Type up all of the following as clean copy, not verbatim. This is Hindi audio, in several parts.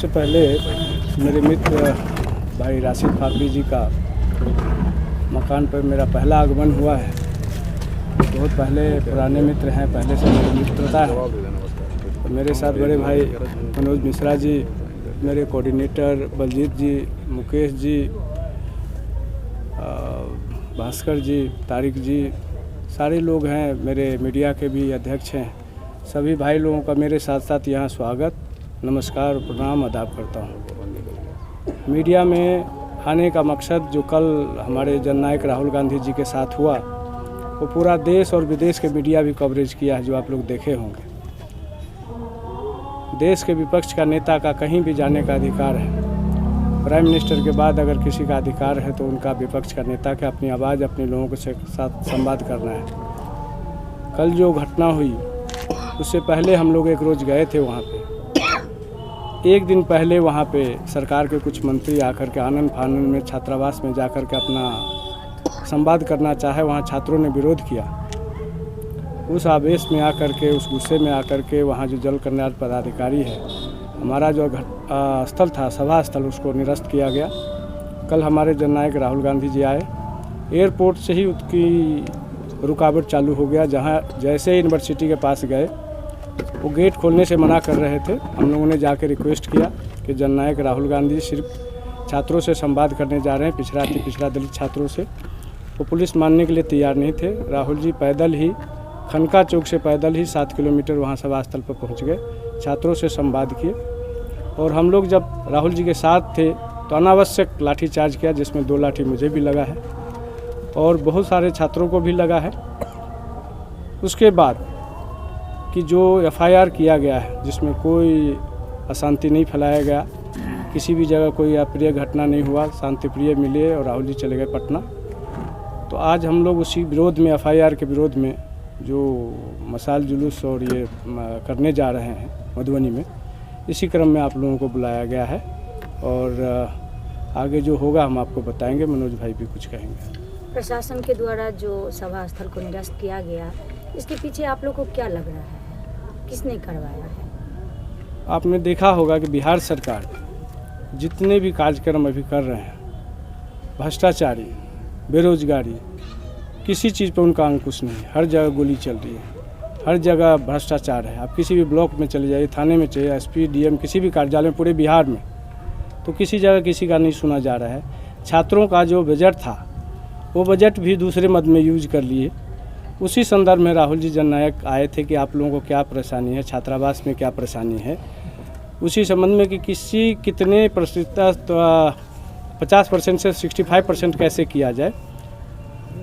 सबसे पहले मेरे मित्र भाई राशिद फाकरी जी का मकान पर मेरा पहला आगमन हुआ है। बहुत पहले पुराने मित्र हैं, पहले से मेरी मित्रता है। तो मेरे साथ बड़े भाई मनोज मिश्रा जी, मेरे कोऑर्डिनेटर बलजीत जी, मुकेश जी, भास्कर जी, तारिक जी, सारे लोग हैं। मेरे मीडिया के भी अध्यक्ष हैं। सभी भाई लोगों का मेरे साथ साथ यहाँ स्वागत, नमस्कार, प्रणाम, आदाब करता हूँ। मीडिया में आने का मकसद जो कल हमारे जननायक राहुल गांधी जी के साथ हुआ, वो पूरा देश और विदेश के मीडिया भी कवरेज किया है, जो आप लोग देखे होंगे। देश के विपक्ष का नेता का कहीं भी जाने का अधिकार है। प्राइम मिनिस्टर के बाद अगर किसी का अधिकार है तो उनका विपक्ष का नेता का अपनी आवाज़ अपने लोगों के साथ संवाद करना है। कल जो घटना हुई उससे पहले हम लोग एक रोज़ गए थे वहाँ पे। एक दिन पहले वहाँ पे सरकार के कुछ मंत्री आकर के आनंद फानंद में छात्रावास में जाकर के अपना संवाद करना चाहे, वहाँ छात्रों ने विरोध किया। उस आवेश में आकर के, उस गुस्से में आकर के वहाँ जो जल कल्याण पदाधिकारी है, हमारा जो स्थल था, सभा स्थल, उसको निरस्त किया गया। कल हमारे जननायक राहुल गांधी जी आए, एयरपोर्ट से ही उसकी रुकावट चालू हो गया। जहाँ जैसे यूनिवर्सिटी के पास गए, वो गेट खोलने से मना कर रहे थे। हम लोगों ने जाकर रिक्वेस्ट किया कि जननायक राहुल गांधी सिर्फ छात्रों से संवाद करने जा रहे हैं, पिछड़ा दलित छात्रों से। वो पुलिस मानने के लिए तैयार नहीं थे। राहुल जी पैदल ही खनका चौक से पैदल ही 7 किलोमीटर वहाँ सभा स्थल पर पहुँच गए, छात्रों से संवाद किए। और हम लोग जब राहुल जी के साथ थे तो अनावश्यक लाठी चार्ज किया, जिसमें 2 लाठी मुझे भी लगा है और बहुत सारे छात्रों को भी लगा है। उसके बाद कि जो FIR किया गया है, जिसमें कोई अशांति नहीं फैलाया गया, किसी भी जगह कोई अप्रिय घटना नहीं हुआ, शांतिप्रिय मिले और राहुल जी चले गए पटना। तो आज हम लोग उसी विरोध में, FIR के विरोध में जो मशाल जुलूस और ये करने जा रहे हैं मधुबनी में, इसी क्रम में आप लोगों को बुलाया गया है। और आगे जो होगा हम आपको बताएंगे। मनोज भाई भी कुछ कहेंगे। प्रशासन के द्वारा जो सभा स्थल को निरस्त किया गया, इसके पीछे आप लोग को क्या लग रहा है? किसने करवाया है? आपने देखा होगा कि बिहार सरकार जितने भी कार्यक्रम अभी कर रहे हैं, भ्रष्टाचारी, बेरोजगारी, किसी चीज़ पर उनका अंकुश नहीं है। हर जगह गोली चल रही है, हर जगह भ्रष्टाचार है। आप किसी भी ब्लॉक में चले जाइए, थाने में चाहिए, SP DM, किसी भी कार्यालय में पूरे बिहार में, तो किसी जगह किसी का नहीं सुना जा रहा है। छात्रों का जो बजट था, वो बजट भी दूसरे मद में यूज कर लिए। उसी संदर्भ में राहुल जी जननायक आए थे कि आप लोगों को क्या परेशानी है, छात्रावास में क्या परेशानी है, उसी संबंध में कि कितने प्रतिशत 50% से 65% कैसे किया जाए।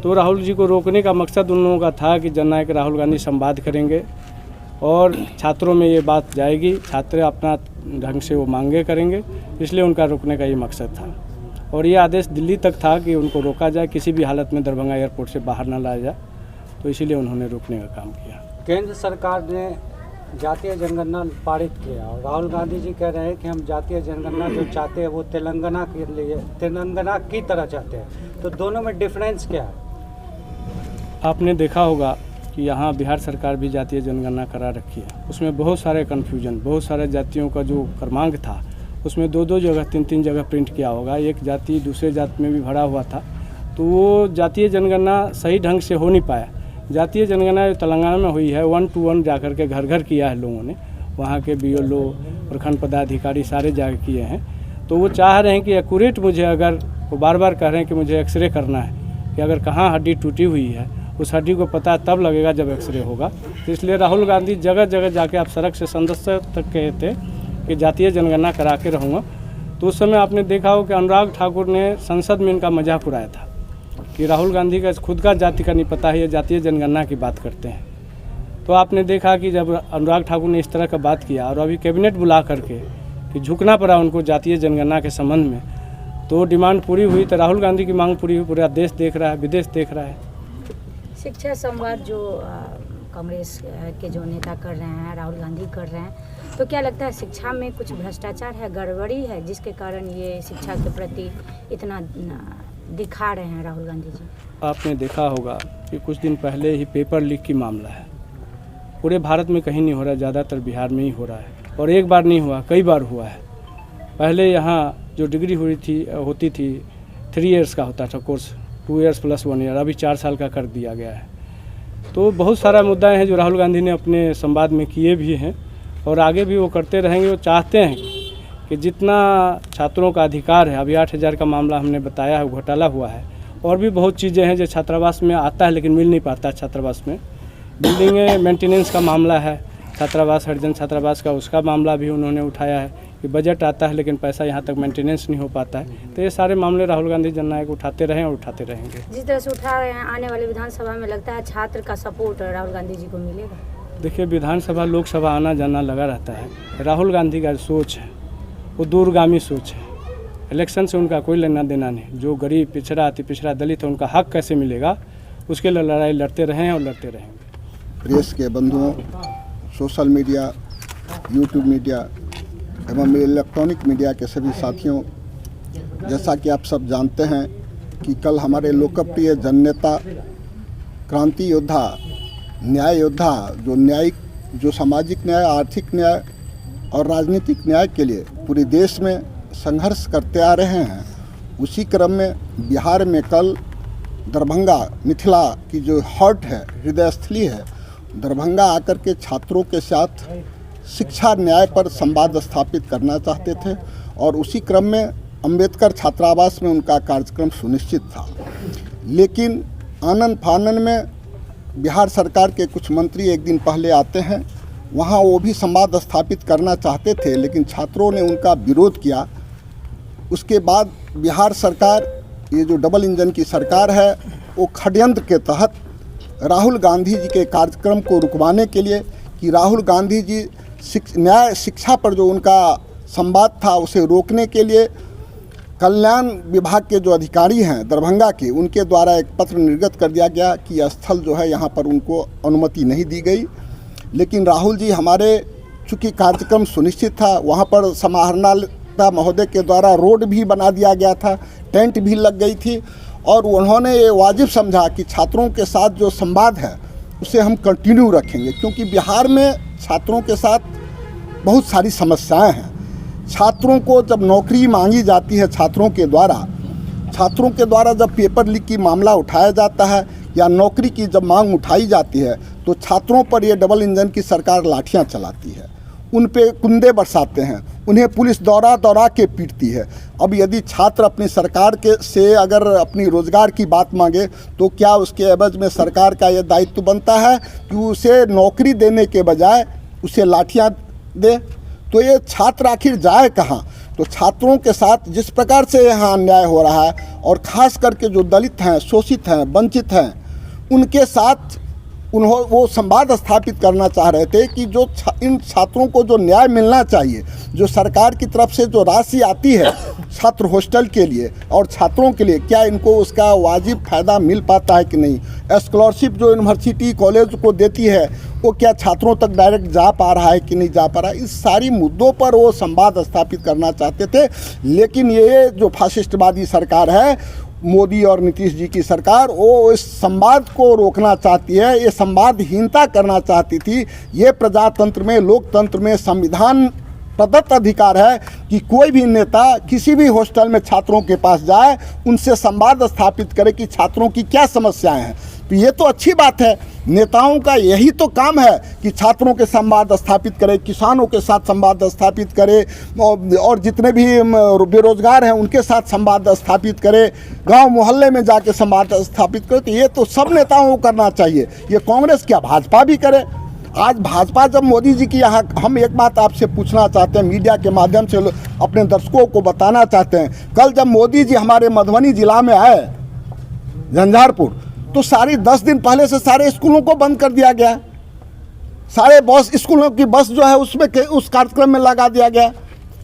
तो राहुल जी को रोकने का मकसद उन लोगों का था कि जननायक राहुल गांधी संवाद करेंगे और छात्रों में ये बात जाएगी, छात्र अपना ढंग से वो मांगे करेंगे, इसलिए उनका रोकने का ये मकसद था। और ये आदेश दिल्ली तक था कि उनको रोका जाए, किसी भी हालत में दरभंगा एयरपोर्ट से बाहर न लाया जाए, तो इसीलिए उन्होंने रोकने का काम किया। केंद्र सरकार ने जातीय जनगणना पारित किया और राहुल गांधी जी कह रहे हैं कि हम जातीय जनगणना जो चाहते हैं वो तेलंगाना की तरह चाहते हैं। तो दोनों में डिफरेंस क्या है? आपने देखा होगा कि यहाँ बिहार सरकार भी जातीय जनगणना करा रखी है। उसमें बहुत सारे कन्फ्यूजन, बहुत सारे जातियों का जो क्रमांक था, उसमें 2-2 जगह 3-3 जगह प्रिंट किया होगा। एक जाति दूसरे जाति में भी भरा हुआ था, तो वो जातीय जनगणना सही ढंग से हो नहीं पाया। जातीय जनगणना जो तेलंगाना में हुई है, 1 to 1 जाकर के घर घर किया है लोगों ने, वहाँ के BLO, प्रखंड पदाधिकारी सारे जाकर किए हैं। तो वो चाह रहे हैं कि एक्यूरेट, मुझे अगर वो बार बार कह रहे हैं कि मुझे एक्सरे करना है, कि अगर कहाँ हड्डी टूटी हुई है, उस हड्डी को पता तब लगेगा जब एक्सरे होगा। तो इसलिए राहुल गांधी जगह जगह जाके, आप सड़क से संसद तक कहे थे कि जातीय जनगणना करा के रहूँगा। तो उस समय आपने देखा हो कि अनुराग ठाकुर ने संसद में इनका मजाक उड़ाया था कि राहुल गांधी का खुद का जाति का नहीं पता है, ये जातीय जनगणना की बात करते हैं। तो आपने देखा कि जब अनुराग ठाकुर ने इस तरह का बात किया और अभी कैबिनेट बुला करके कि झुकना पड़ा उनको जातीय जनगणना के संबंध में, तो डिमांड पूरी हुई। तो राहुल गांधी की मांग पूरी हुई, पूरा देश देख रहा है, विदेश देख रहा है। शिक्षा संवाद जो कांग्रेस के जो नेता कर रहे हैं, राहुल गांधी कर रहे हैं, तो क्या लगता है शिक्षा में कुछ भ्रष्टाचार है, गड़बड़ी है, जिसके कारण ये शिक्षा के प्रति इतना दिखा रहे हैं राहुल गांधी जी? आपने देखा होगा कि कुछ दिन पहले ही पेपर लीक की मामला है। पूरे भारत में कहीं नहीं हो रहा, ज़्यादातर बिहार में ही हो रहा है। और एक बार नहीं हुआ, कई बार हुआ है। पहले यहाँ जो डिग्री होती थी 3 इयर्स का होता था कोर्स, 2 इयर्स प्लस 1 ईयर, अभी 4 साल का कर दिया गया है। तो बहुत सारा मुद्दा हैं जो राहुल गांधी ने अपने संवाद में किए भी हैं और आगे भी वो करते रहेंगे। वो चाहते हैं कि जितना छात्रों का अधिकार है, अभी 8,000 का मामला हमने बताया है, घोटाला हुआ है, और भी बहुत चीज़ें हैं जो छात्रावास में आता है लेकिन मिल नहीं पाता है। छात्रावास में बिल्डिंग मेंटेनेंस का मामला है, छात्रावास हरिजन छात्रावास का, उसका मामला भी उन्होंने उठाया है कि बजट आता है लेकिन पैसा यहाँ तक मेंटेनेंस नहीं हो पाता है। तो ये सारे मामले राहुल गांधी जननायक उठाते रहे और उठाते रहेंगे। जिस तरह से उठा रहे हैं, आने वाले विधानसभा में लगता है छात्र का सपोर्ट राहुल गांधी जी को मिलेगा? देखिए, विधानसभा लोकसभा आना जाना लगा रहता है। राहुल गांधी का सोच है वो दूरगामी सोच है। इलेक्शन से उनका कोई लेना देना नहीं। जो गरीब, पिछड़ा, अति पिछड़ा, दलित है, उनका हक कैसे मिलेगा, उसके लिए लड़ाई लड़ते रहे हैं और लड़ते रहेंगे। प्रेस के बंधुओं, सोशल मीडिया, यूट्यूब मीडिया एवं इलेक्ट्रॉनिक मीडिया के सभी साथियों, जैसा कि आप सब जानते हैं कि कल हमारे लोकप्रिय जननेता, क्रांति योद्धा, न्याय योद्धा, जो सामाजिक न्याय, आर्थिक न्याय और राजनीतिक न्याय के लिए पूरे देश में संघर्ष करते आ रहे हैं, उसी क्रम में बिहार में कल दरभंगा, मिथिला की जो हार्ट है, हृदयस्थली है, दरभंगा आकर के छात्रों के साथ शिक्षा न्याय पर संवाद स्थापित करना चाहते थे और उसी क्रम में अंबेडकर छात्रावास में उनका कार्यक्रम सुनिश्चित था। लेकिन आनन फानन में बिहार सरकार के कुछ मंत्री एक दिन पहले आते हैं, वहाँ वो भी संवाद स्थापित करना चाहते थे लेकिन छात्रों ने उनका विरोध किया। उसके बाद बिहार सरकार, ये जो डबल इंजन की सरकार है, वो षड्यंत्र के तहत राहुल गांधी जी के कार्यक्रम को रुकवाने के लिए कि राहुल गांधी जी न्याय शिक्षा पर जो उनका संवाद था उसे रोकने के लिए कल्याण विभाग के जो अधिकारी हैं दरभंगा के, उनके द्वारा एक पत्र निर्गत कर दिया गया कि यह स्थल जो है यहाँ पर उनको अनुमति नहीं दी गई। लेकिन राहुल जी हमारे, चूँकि कार्यक्रम सुनिश्चित था, वहाँ पर समाहरणालय महोदय के द्वारा रोड भी बना दिया गया था, टेंट भी लग गई थी और उन्होंने ये वाजिब समझा कि छात्रों के साथ जो संवाद है उसे हम कंटिन्यू रखेंगे, क्योंकि बिहार में छात्रों के साथ बहुत सारी समस्याएं हैं। छात्रों को जब नौकरी मांगी जाती है, छात्रों के द्वारा जब पेपर लीक की मामला उठाया जाता है या नौकरी की जब मांग उठाई जाती है तो छात्रों पर ये डबल इंजन की सरकार लाठियां चलाती है, उन पे कुंदे बरसाते हैं, उन्हें पुलिस दौड़ा के पीटती है। अब यदि छात्र अपनी सरकार से अगर अपनी रोज़गार की बात मांगे तो क्या उसके एवज में सरकार का यह दायित्व बनता है कि उसे नौकरी देने के बजाय उसे लाठियां दे? तो ये छात्र आखिर जाए कहाँ? तो छात्रों के साथ जिस प्रकार से यहाँ अन्याय हो रहा है और ख़ास करके जो दलित हैं, शोषित हैं, वंचित हैं, उनके साथ वो संवाद स्थापित करना चाह रहे थे कि जो इन छात्रों को जो न्याय मिलना चाहिए, जो सरकार की तरफ से जो राशि आती है छात्र हॉस्टल के लिए और छात्रों के लिए, क्या इनको उसका वाजिब फ़ायदा मिल पाता है कि नहीं? स्कॉलरशिप जो यूनिवर्सिटी कॉलेज को देती है वो क्या छात्रों तक डायरेक्ट जा पा रहा है कि नहीं जा पा रहा है? इस सारी मुद्दों पर वो संवाद स्थापित करना चाहते थे। लेकिन ये जो फासिस्टवादी सरकार है, मोदी और नीतीश जी की सरकार, वो इस संवाद को रोकना चाहती है, ये संवादहीनता करना चाहती थी। ये प्रजातंत्र में, लोकतंत्र में संविधान प्रदत्त अधिकार है कि कोई भी नेता किसी भी हॉस्टल में छात्रों के पास जाए, उनसे संवाद स्थापित करे कि छात्रों की क्या समस्याएं हैं। तो ये तो अच्छी बात है, नेताओं का यही तो काम है कि छात्रों के संवाद स्थापित करे, किसानों के साथ संवाद स्थापित करे और जितने भी बेरोजगार हैं उनके साथ संवाद स्थापित करे, गांव मोहल्ले में जाके संवाद स्थापित करे। तो ये तो सब नेताओं को करना चाहिए। ये कांग्रेस क्या, भाजपा भी करे। आज भाजपा जब मोदी जी की यहाँ, हम एक बात आपसे पूछना चाहते हैं, मीडिया के माध्यम से अपने दर्शकों को बताना चाहते हैं, कल जब मोदी जी हमारे मधुबनी जिला में आए, झंझारपुर, तो सारी 10 दिन पहले से सारे स्कूलों को बंद कर दिया गया। सारे स्कूलों की बस जो है उसमें उस कार्यक्रम में लगा दिया गया।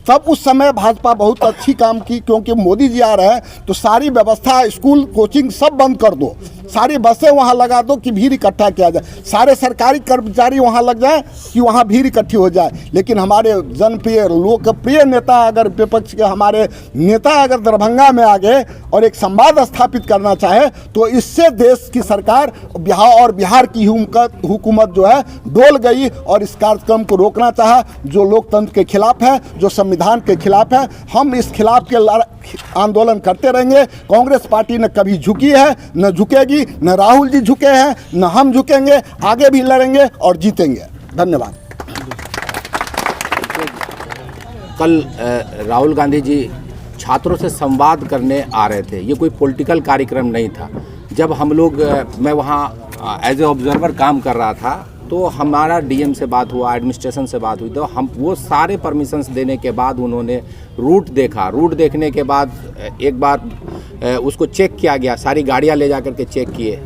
तब उस समय भाजपा बहुत अच्छी काम की, क्योंकि मोदी जी आ रहे हैं तो सारी व्यवस्था, स्कूल, कोचिंग सब बंद कर दो। सारी बसें वहाँ लगा दो कि भीड़ इकट्ठा किया जाए, सारे सरकारी कर्मचारी वहाँ लग जाए कि वहाँ भीड़ इकट्ठी हो जाए। लेकिन हमारे जनप्रिय लोकप्रिय नेता अगर विपक्ष के हमारे नेता अगर दरभंगा में आ गए और एक संवाद स्थापित करना चाहे तो इससे देश की सरकार बिहार की हुकूमत जो है डोल गई और इस कार्यक्रम को रोकना चाहा, जो लोकतंत्र के खिलाफ है, जो संविधान के खिलाफ है। हम इस खिलाफ के आंदोलन करते रहेंगे। कांग्रेस पार्टी न कभी झुकी है, न झुकेगी, न राहुल जी झुके हैं, न हम झुकेंगे, आगे भी लड़ेंगे और जीतेंगे। धन्यवाद। कल राहुल गांधी जी छात्रों से संवाद करने आ रहे थे, ये कोई पॉलिटिकल कार्यक्रम नहीं था। जब हम लोग मैं वहाँ एज ए ऑब्जर्वर काम कर रहा था तो हमारा डीएम से बात हुआ, एडमिनिस्ट्रेशन से बात हुई, तो हम वो सारे परमिशंस देने के बाद उन्होंने रूट देखा। रूट देखने के बाद एक बार उसको चेक किया गया, सारी गाड़ियाँ ले जा कर के चेक किए,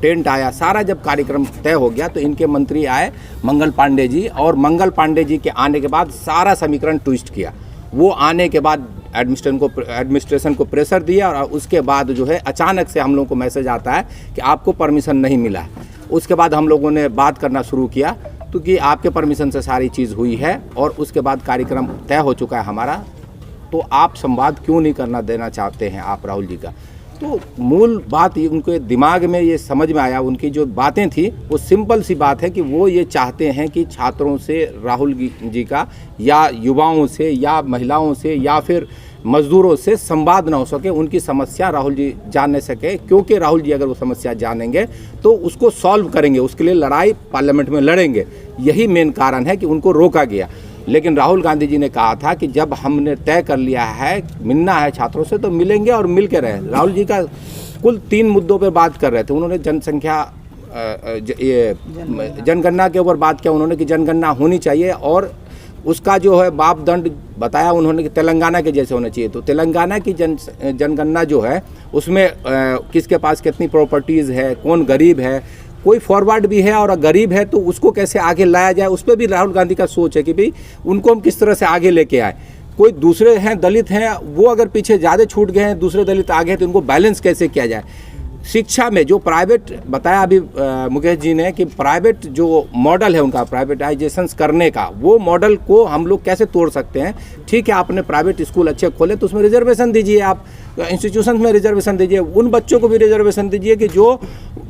टेंट आया, सारा जब कार्यक्रम तय हो गया तो इनके मंत्री आए मंगल पांडे जी, और मंगल पांडे जी के आने के बाद सारा समीकरण ट्विस्ट किया। वो आने के बाद एडमिनिस्ट्रेशन को प्रेशर दिया और उसके बाद जो है अचानक से हम लोगों को मैसेज आता है कि आपको परमिशन नहीं मिला है। उसके बाद हम लोगों ने बात करना शुरू किया तो कि आपके परमिशन से सारी चीज़ हुई है और उसके बाद कार्यक्रम तय हो चुका है हमारा, तो आप संवाद क्यों नहीं करना देना चाहते हैं आप राहुल जी का। तो मूल बात ये उनके दिमाग में ये समझ में आया, उनकी जो बातें थी वो सिंपल सी बात है कि वो ये चाहते हैं कि छात्रों से राहुल जी का या युवाओं से या महिलाओं से या फिर मजदूरों से संवाद ना हो सके, उनकी समस्या राहुल जी जान नहीं सके, क्योंकि राहुल जी अगर वो समस्या जानेंगे तो उसको सॉल्व करेंगे, उसके लिए लड़ाई पार्लियामेंट में लड़ेंगे। यही मेन कारण है कि उनको रोका गया। लेकिन राहुल गांधी जी ने कहा था कि जब हमने तय कर लिया है मिलना है छात्रों से तो मिलेंगे और मिल के रहे। राहुल जी का कुल 3 मुद्दों पर बात कर रहे थे। उन्होंने जनसंख्या जनगणना के ऊपर बात किया उन्होंने कि जनगणना होनी चाहिए और उसका जो है मापदंड बताया उन्होंने कि तेलंगाना के जैसे होना चाहिए। तो तेलंगाना की जनगणना जो है उसमें किसके पास कितनी प्रॉपर्टीज़ है, कौन गरीब है, कोई फॉरवर्ड भी है और गरीब है तो उसको कैसे आगे लाया जाए, उस पर भी राहुल गांधी का सोच है कि भाई उनको हम किस तरह से आगे लेके आए। कोई दूसरे हैं दलित हैं वो अगर पीछे ज़्यादा छूट गए हैं, दूसरे दलित आगे हैं तो उनको बैलेंस कैसे किया जाए। शिक्षा में जो प्राइवेट बताया अभी मुकेश जी ने कि प्राइवेट जो मॉडल है उनका प्राइवेटाइजेशन करने का, वो मॉडल को हम लोग कैसे तोड़ सकते हैं। ठीक है, आपने प्राइवेट स्कूल अच्छे खोले तो उसमें रिजर्वेशन दीजिए, आप इंस्टीट्यूशन में रिजर्वेशन दीजिए, उन बच्चों को भी रिजर्वेशन दीजिए कि जो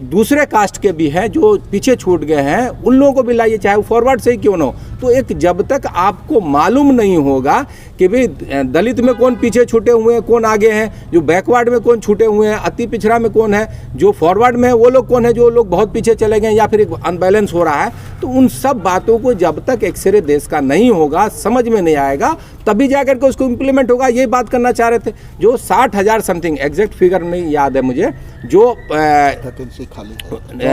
दूसरे कास्ट के भी हैं, जो पीछे छूट गए हैं, उन लोगों को भी लाइए, चाहे वो फॉरवर्ड से ही क्यों ना हो। तो एक जब तक आपको मालूम नहीं होगा कि भाई दलित में कौन पीछे छूटे हुए हैं, कौन आगे हैं, जो बैकवर्ड में कौन छूटे हुए हैं, अति पिछड़ा में कौन है, जो फॉरवर्ड में है वो लोग कौन है, जो लोग बहुत पीछे चले गए या फिर एक अनबैलेंस हो रहा है, तो उन सब बातों को जब तक एक्सरे देश का नहीं होगा, समझ में नहीं आएगा, तभी जाकर के उसको इम्प्लीमेंट होगा। ये बात करना चाह रहे थे। जो 60,000 समथिंग, एग्जैक्ट फिगर नहीं याद है मुझे, जो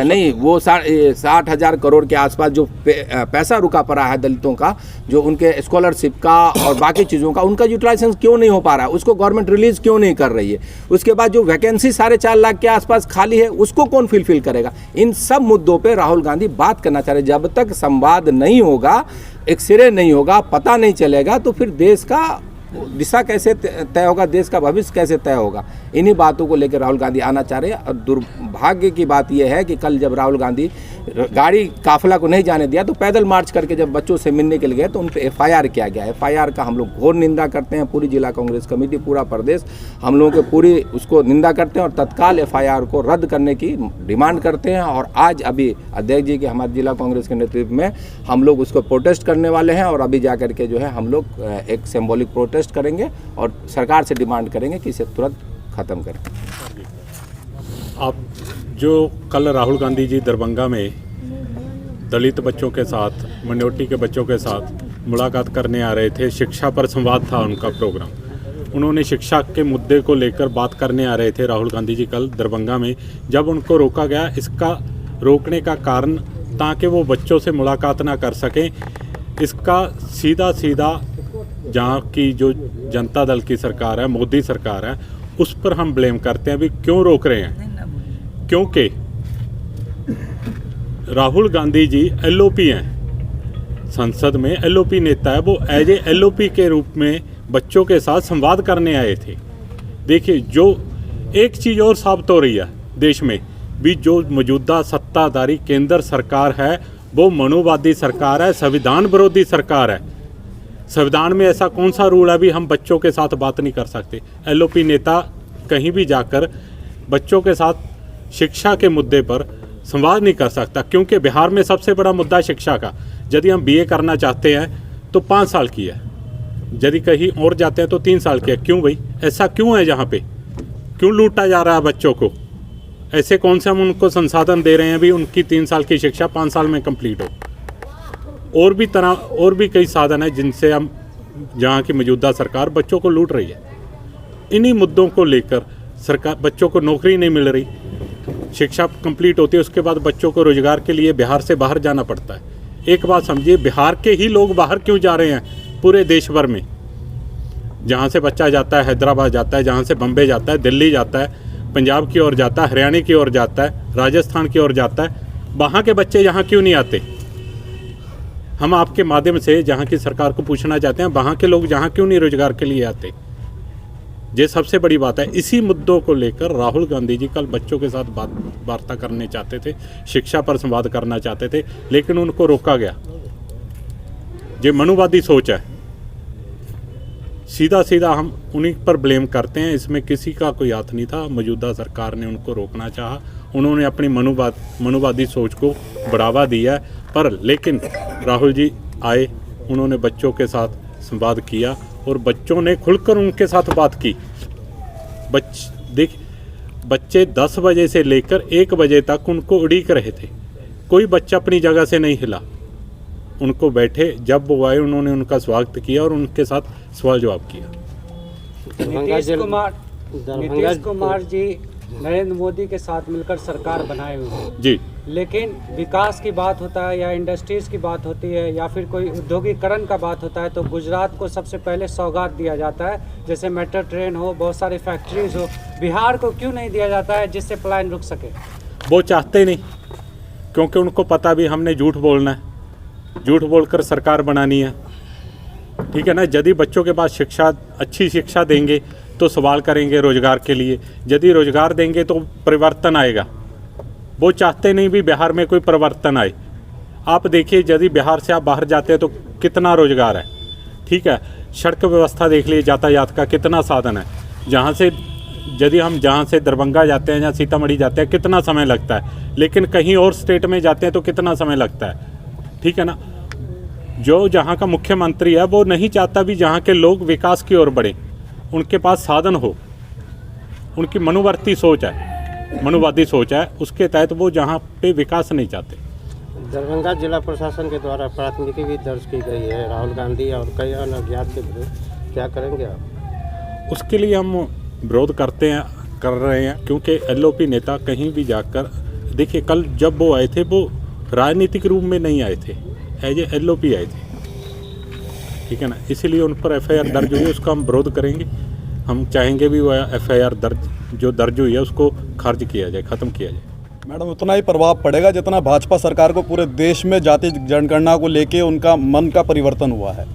नहीं वो 60,000 करोड़ के आसपास जो पैसा रुका पड़ा है दलितों का, जो उनके स्कॉलरशिप का और बाकी चीज़ों का, उनका यूटिलाइजेशन क्यों नहीं हो पा रहा है, उसको गवर्नमेंट रिलीज क्यों नहीं कर रही है। उसके बाद जो वैकेंसी 4.5 लाख के आसपास खाली है उसको कौन फिल करेगा। इन सब मुद्दों पर राहुल गांधी बात करना चाह रहे। जब तक संवाद नहीं होगा, एक्सरे नहीं होगा, पता नहीं चलेगा, तो फिर देश का दिशा कैसे तय होगा, देश का भविष्य कैसे तय होगा। इन्हीं बातों को लेकर राहुल गांधी आना चाह रहे हैं। और दुर्भाग्य की बात यह है कि कल जब राहुल गांधी गाड़ी काफिला को नहीं जाने दिया तो पैदल मार्च करके जब बच्चों से मिलने के लिए गए तो उन पर एफआईआर किया गया। एफआईआर का हम लोग घोर निंदा करते हैं, पूरी जिला कांग्रेस कमेटी, पूरा प्रदेश हम लोगों के पूरी उसको निंदा करते हैं और तत्काल एफआईआर को रद्द करने की डिमांड करते हैं। और आज अभी अध्यक्ष जी के हमारे जिला कांग्रेस के नेतृत्व में हम लोग उसको प्रोटेस्ट करने वाले हैं और अभी जा करके जो है हम लोग एक सिंबॉलिक प्रोटेस्ट करेंगे और सरकार से डिमांड करेंगे कि इसे तुरंत ख़त्म करें। आप जो कल राहुल गांधी जी दरभंगा में दलित बच्चों के साथ, मिनोरिटी के बच्चों के साथ मुलाकात करने आ रहे थे, शिक्षा पर संवाद था उनका प्रोग्राम। उन्होंने शिक्षा के मुद्दे को लेकर बात करने आ रहे थे राहुल गांधी जी कल दरभंगा में। जब उनको रोका गया, इसका रोकने का कारण ताकि वो बच्चों से मुलाकात ना कर सकें, इसका सीधा जहाँ की जो जनता दल की सरकार है, मोदी सरकार है, उस पर हम ब्लेम करते हैं। अभी क्यों रोक रहे हैं? क्योंकि राहुल गांधी जी एलओपी हैं, संसद में एलओपी नेता है, वो एज ए एलओपी के रूप में बच्चों के साथ संवाद करने आए थे। देखिए, जो एक चीज़ और साबित हो रही है देश में, भी जो मौजूदा सत्ताधारी केंद्र सरकार है वो मनुवादी सरकार है, संविधान विरोधी सरकार है। संविधान में ऐसा कौन सा रूल है भी हम बच्चों के साथ बात नहीं कर सकते। एलओपी नेता कहीं भी जाकर बच्चों के साथ शिक्षा के मुद्दे पर संवाद नहीं कर सकता, क्योंकि बिहार में सबसे बड़ा मुद्दा शिक्षा का। यदि हम बीए करना चाहते हैं तो 5 साल की है, यदि कहीं और जाते हैं तो 3 साल की है। क्यों भाई, ऐसा क्यों है? यहाँ पे क्यों लूटा जा रहा है बच्चों को? ऐसे कौन से हम उनको संसाधन दे रहे हैं भी उनकी 3 साल की शिक्षा 5 साल में कंप्लीट हो? और भी कई साधन है जिनसे हम यहाँ की मौजूदा सरकार बच्चों को लूट रही है। इन्हीं मुद्दों को लेकर सरकार, बच्चों को नौकरी नहीं मिल रही, शिक्षा कंप्लीट होती है उसके बाद बच्चों को रोजगार के लिए बिहार से बाहर जाना पड़ता है। एक बात समझिए, बिहार के ही लोग बाहर क्यों जा रहे हैं पूरे देश भर में? जहाँ से बच्चा जाता है हैदराबाद जाता है, जहाँ से बम्बे जाता है, दिल्ली जाता है, पंजाब की ओर जाता है, हरियाणा की ओर जाता है, राजस्थान की ओर जाता है। वहाँ के बच्चे यहाँ क्यों नहीं आते? हम आपके माध्यम से जहाँ की सरकार को पूछना चाहते हैं, वहाँ के लोग यहाँ क्यों नहीं रोजगार के लिए आते? ये सबसे बड़ी बात है। इसी मुद्दों को लेकर राहुल गांधी जी कल बच्चों के साथ वार्ता करने चाहते थे, शिक्षा पर संवाद करना चाहते थे, लेकिन उनको रोका गया। ये मनुवादी सोच है। सीधा सीधा हम उन्हीं पर ब्लेम करते हैं, इसमें किसी का कोई हाथ नहीं था। मौजूदा सरकार ने उनको रोकना चाहा, उन्होंने अपनी मनुवादी सोच को बढ़ावा दिया। पर लेकिन राहुल जी आए, उन्होंने बच्चों के साथ संवाद किया और बच्चों ने खुलकर उनके साथ बात की। बच्चे 10 बजे से लेकर 1 बजे तक उनको उड़ीक रहे थे, कोई बच्चा अपनी जगह से नहीं हिला। उनको बैठे, जब वो आए उन्होंने उनका स्वागत किया और उनके साथ सवाल जवाब किया। नीतीश कुमार जी नरेंद्र मोदी के साथ मिलकर सरकार बनाए हुए हैं जी, लेकिन विकास की बात होता है या इंडस्ट्रीज़ की बात होती है या फिर कोई औद्योगिकरण का बात होता है तो गुजरात को सबसे पहले सौगात दिया जाता है, जैसे मेट्रो ट्रेन हो, बहुत सारी फैक्ट्रीज हो। बिहार को क्यों नहीं दिया जाता है जिससे पलायन रुक सके? वो चाहते नहीं, क्योंकि उनको पता भी हमने झूठ बोलना है, झूठ बोलकर सरकार बनानी है। ठीक है ना। यदि बच्चों के पास अच्छी शिक्षा देंगे तो सवाल करेंगे रोजगार के लिए, यदि रोजगार देंगे तो परिवर्तन आएगा। वो चाहते नहीं भी बिहार में कोई परिवर्तन आए। आप देखिए, यदि बिहार से आप बाहर जाते हैं तो कितना रोजगार है। ठीक है, सड़क व्यवस्था देख लीजिए, यातायात का कितना साधन है। यदि हम जहाँ से दरभंगा जाते हैं या सीतामढ़ी जाते हैं कितना समय लगता है, लेकिन कहीं और स्टेट में जाते हैं तो कितना समय लगता है। ठीक है ना। जो जहाँ का मुख्यमंत्री है वो नहीं चाहता भी जहाँ के लोग विकास की ओर बढ़े, उनके पास साधन हो। उनकी मनुवादी सोच है, उसके तहत वो जहाँ पे विकास नहीं चाहते। दरभंगा जिला प्रशासन के द्वारा प्राथमिकी भी दर्ज की गई है राहुल गांधी और कई अन्य अज्ञात के विरुद्ध, क्या करेंगे आप? उसके लिए हम विरोध कर रहे हैं, क्योंकि एलओपी नेता कहीं भी जाकर, देखिए कल जब वो आए थे वो राजनीतिक रूप में नहीं आए थे, एज ए एलओपी आए थे। ठीक है ना। इसीलिए उन पर एफआईआर दर्ज हुई, उसका हम विरोध करेंगे। हम चाहेंगे भी वो एफआईआर जो दर्ज हुई है उसको खारिज किया जाए, ख़त्म किया जाए। मैडम, उतना ही प्रभाव पड़ेगा जितना भाजपा सरकार को पूरे देश में जाति जनगणना को लेके उनका मन का परिवर्तन हुआ है।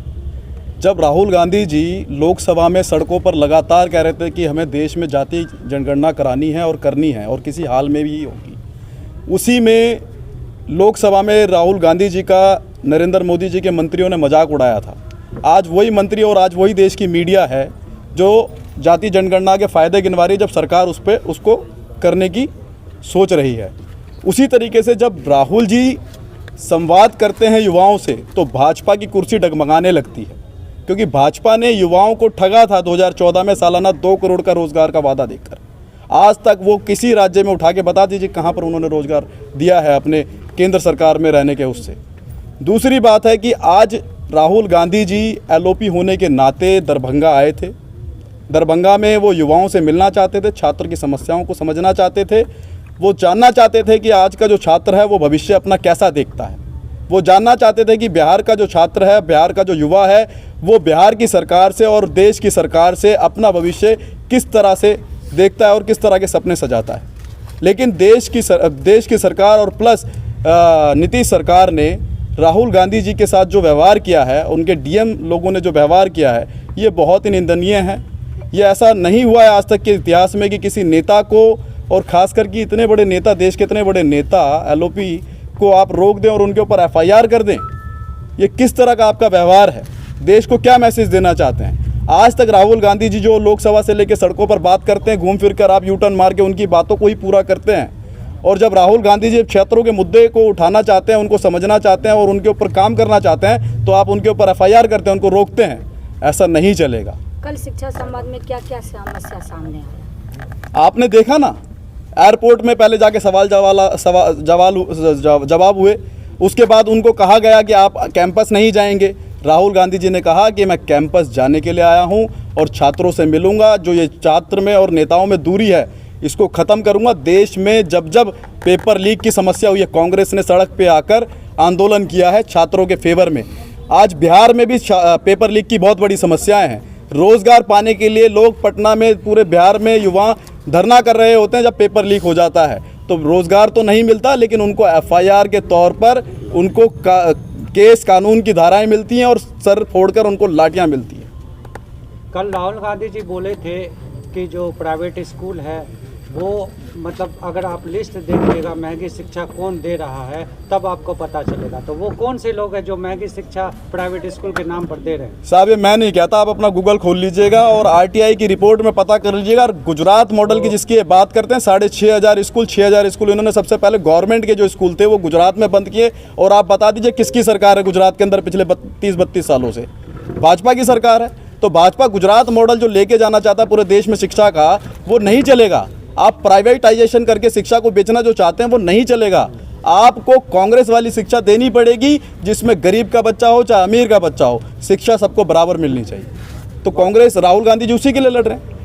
जब राहुल गांधी जी लोकसभा में सड़कों पर लगातार कह रहे थे कि हमें देश में जाति जनगणना करानी है और करनी है और किसी हाल में भी होगी, उसी में लोकसभा में राहुल गांधी जी का नरेंद्र मोदी जी के मंत्रियों ने मजाक उड़ाया था। आज वही मंत्री और आज वही देश की मीडिया है जो जाति जनगणना के फ़ायदे गिनवा रही है, जब सरकार उसको करने की सोच रही है। उसी तरीके से जब राहुल जी संवाद करते हैं युवाओं से तो भाजपा की कुर्सी डगमगाने लगती है, क्योंकि भाजपा ने युवाओं को ठगा था 2014 में सालाना 2 करोड़ का रोज़गार का वादा देकर। आज तक वो किसी राज्य में उठा के बता दीजिए कहाँ पर उन्होंने रोज़गार दिया है अपने केंद्र सरकार में रहने के उससे। दूसरी बात है कि आज राहुल गांधी जी एलओपी होने के नाते दरभंगा आए थे। दरभंगा में वो युवाओं से मिलना चाहते थे, छात्र की समस्याओं को समझना चाहते थे। वो जानना चाहते थे कि आज का जो छात्र है वो भविष्य अपना कैसा देखता है। वो जानना चाहते थे कि बिहार का जो छात्र है, बिहार का जो युवा है, वो बिहार की सरकार से और देश की सरकार से अपना भविष्य किस तरह से देखता है और किस तरह के सपने सजाता है। लेकिन देश की सरकार और प्लस नीतीश सरकार ने राहुल गांधी जी के साथ जो व्यवहार किया है, उनके डीएम लोगों ने जो व्यवहार किया है, ये बहुत ही निंदनीय है। ये ऐसा नहीं हुआ है आज तक के इतिहास में कि किसी नेता को और ख़ास करके इतने बड़े नेता, देश के इतने बड़े नेता एलओपी को आप रोक दें और उनके ऊपर एफआईआर कर दें, ये किस तरह का आपका व्यवहार है? देश को क्या मैसेज देना चाहते हैं? आज तक राहुल गांधी जी जो लोकसभा से लेकर सड़कों पर बात करते हैं, घूम फिर कर आप यूटर्न मार के उनकी बातों को ही पूरा करते हैं, और जब राहुल गांधी जी क्षेत्रों के मुद्दे को उठाना चाहते हैं, उनको समझना चाहते हैं और उनके ऊपर काम करना चाहते हैं, तो आप उनके ऊपर एफआईआर करते हैं, उनको रोकते हैं। ऐसा नहीं चलेगा। कल शिक्षा संवाद में क्या क्या समस्या सामने आया? आपने देखा ना, एयरपोर्ट में पहले जाके जवाब हुए, उसके बाद उनको कहा गया कि आप कैंपस नहीं जाएंगे। राहुल गांधी जी ने कहा कि मैं कैंपस जाने के लिए आया हूं और छात्रों से मिलूंगा, जो ये छात्र में और नेताओं में दूरी है इसको ख़त्म करूंगा। देश में जब जब पेपर लीक की समस्या हुई है, कांग्रेस ने सड़क पे आकर आंदोलन किया है छात्रों के फेवर में। आज बिहार में भी पेपर लीक की बहुत बड़ी समस्याएं हैं। रोज़गार पाने के लिए लोग पटना में, पूरे बिहार में युवा धरना कर रहे होते हैं जब पेपर लीक हो जाता है, तो रोज़गार तो नहीं मिलता, लेकिन उनको एफआईआर के तौर पर उनको केस कानून की धाराएं मिलती हैं और सर फोड़कर उनको लाठियां मिलती हैं। कल राहुल गांधी जी बोले थे कि जो प्राइवेट स्कूल है वो, मतलब अगर आप लिस्ट देखिएगा महंगी शिक्षा कौन दे रहा है तब आपको पता चलेगा। तो वो कौन से लोग हैं जो महंगी शिक्षा प्राइवेट स्कूल के नाम पर दे रहे हैं? साहब, ये मैं नहीं कहता, आप अपना गूगल खोल लीजिएगा और आरटीआई की रिपोर्ट में पता कर लीजिएगा। और गुजरात मॉडल की जिसकी बात करते हैं, 6,500 स्कूल, 6,000 स्कूल इन्होंने सबसे पहले गवर्नमेंट के जो स्कूल थे वो गुजरात में बंद किए। और आप बता दीजिए किसकी सरकार है गुजरात के अंदर पिछले 30-32 सालों से? भाजपा की सरकार है। तो भाजपा गुजरात मॉडल जो लेके जाना चाहता है पूरे देश में शिक्षा का, वो नहीं चलेगा। आप प्राइवेटाइजेशन करके शिक्षा को बेचना जो चाहते हैं वो नहीं चलेगा। आपको कांग्रेस वाली शिक्षा देनी पड़ेगी जिसमें गरीब का बच्चा हो चाहे अमीर का बच्चा हो, शिक्षा सबको बराबर मिलनी चाहिए। तो कांग्रेस, राहुल गांधी जी उसी के लिए लड़ रहे हैं।